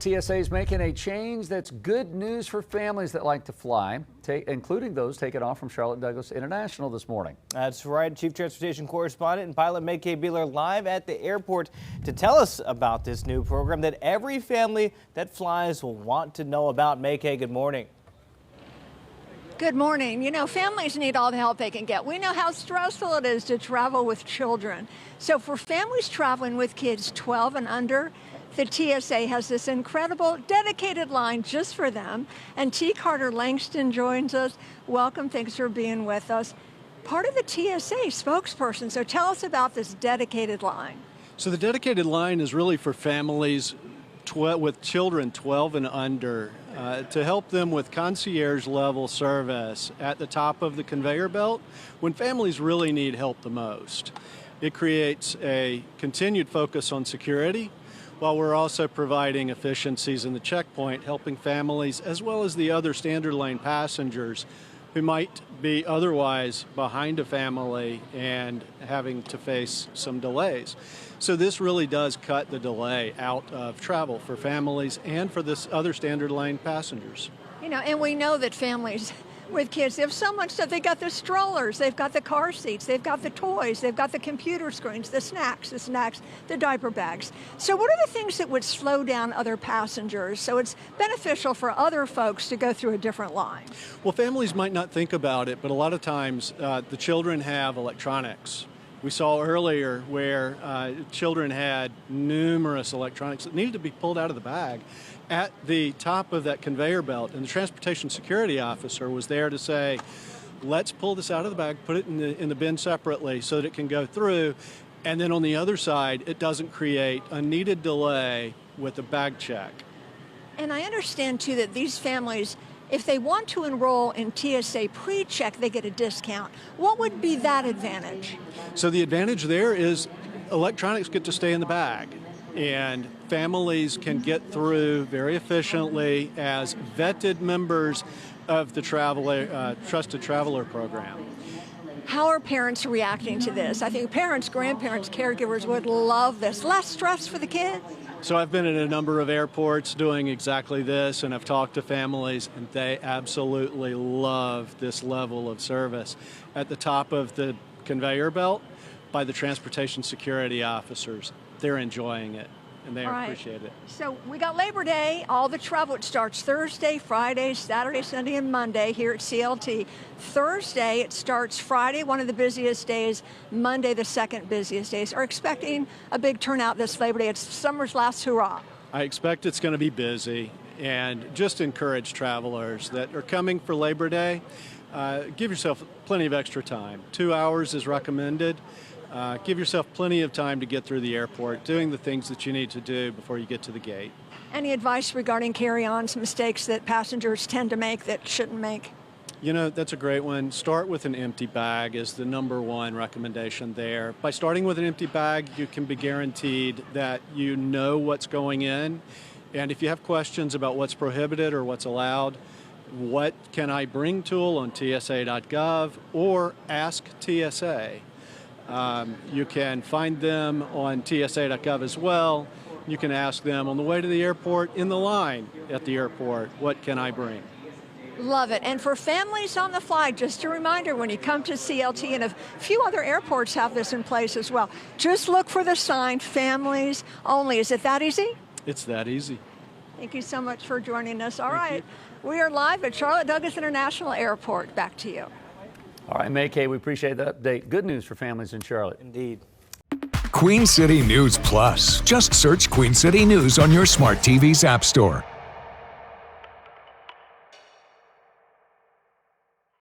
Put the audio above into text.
TSA is making a change that's good news for families that like to fly, including those taking off from Charlotte Douglas International this morning. That's right. Chief Transportation Correspondent and pilot May-Kay Beeler live at the airport to tell us about this new program that every family that flies will want to know about. May-Kay, good morning. Good morning. You know, families need all the help they can get. We know how stressful it is to travel with children. So for families traveling with kids 12 and under, the TSA has this incredible dedicated line just for them. And T. Carter Langston joins us. Welcome. Thanks for being with us. Part of the TSA spokesperson. So tell us about this dedicated line. So the dedicated line is really for families with children 12 and under to help them with concierge level service at the top of the conveyor belt when families really need help the most. It creates a continued focus on security, while we're also providing efficiencies in the checkpoint, helping families as well as the other standard lane passengers who might be otherwise behind a family and having to face some delays. So this really does cut the delay out of travel for families and for this other standard lane passengers. You know, and we know that families with kids, they have so much stuff. They've got the strollers, they've got the car seats, they've got the toys, they've got the computer screens, the snacks, the diaper bags. So what are the things that would slow down other passengers so it's beneficial for other folks to go through a different line? Well, families might not think about it, but a lot of times the children have electronics. We saw earlier where children had numerous electronics that needed to be pulled out of the bag at the top of that conveyor belt, and the transportation security officer was there to say, let's pull this out of the bag, put it in the bin separately so that it can go through, and then on the other side it doesn't create a needed delay with the bag check. And I understand too that these families, if they want to enroll in TSA pre-check, they get a discount. What would be that advantage? So the advantage there is electronics get to stay in the bag, and families can get through very efficiently as vetted members of the Trusted Traveler program. How are parents reacting to this? I think parents, grandparents, caregivers would love this. Less stress for the kids. So I've been at a number of airports doing exactly this, and I've talked to families, and they absolutely love this level of service at the top of the conveyor belt by the transportation security officers. They're enjoying it, and they appreciate it. So we got Labor Day, all the travel. It starts Thursday, Friday, Saturday, Sunday, and Monday here at CLT. Thursday, it starts Friday, one of the busiest days, Monday, the second busiest days. Are expecting a big turnout this Labor Day. It's summer's last hurrah. I expect it's going to be busy, and just encourage travelers that are coming for Labor Day, give yourself plenty of extra time. 2 hours is recommended. Give yourself plenty of time to get through the airport, doing the things that you need to do before you get to the gate. Any advice regarding carry-ons, mistakes that passengers tend to make that shouldn't make? You know, that's a great one. Start with an empty bag is the #1 recommendation there. By starting with an empty bag, you can be guaranteed that you know what's going in. And if you have questions about what's prohibited or what's allowed, what can I bring tool on TSA.gov or Ask TSA. You can find them on TSA.gov as well. You can ask them on the way to the airport, in the line at the airport, what can I bring? Love it. And for families on the fly, just a reminder, when you come to CLT, and a few other airports have this in place as well, just look for the sign, families only. Is it that easy? It's that easy. Thank you so much for joining us. All right. We are live at Charlotte Douglas International Airport. Back to you. All right, May-Kay, we appreciate that update. Good news for families in Charlotte. Indeed. Queen City News Plus. Just search Queen City News on your smart TV's app store.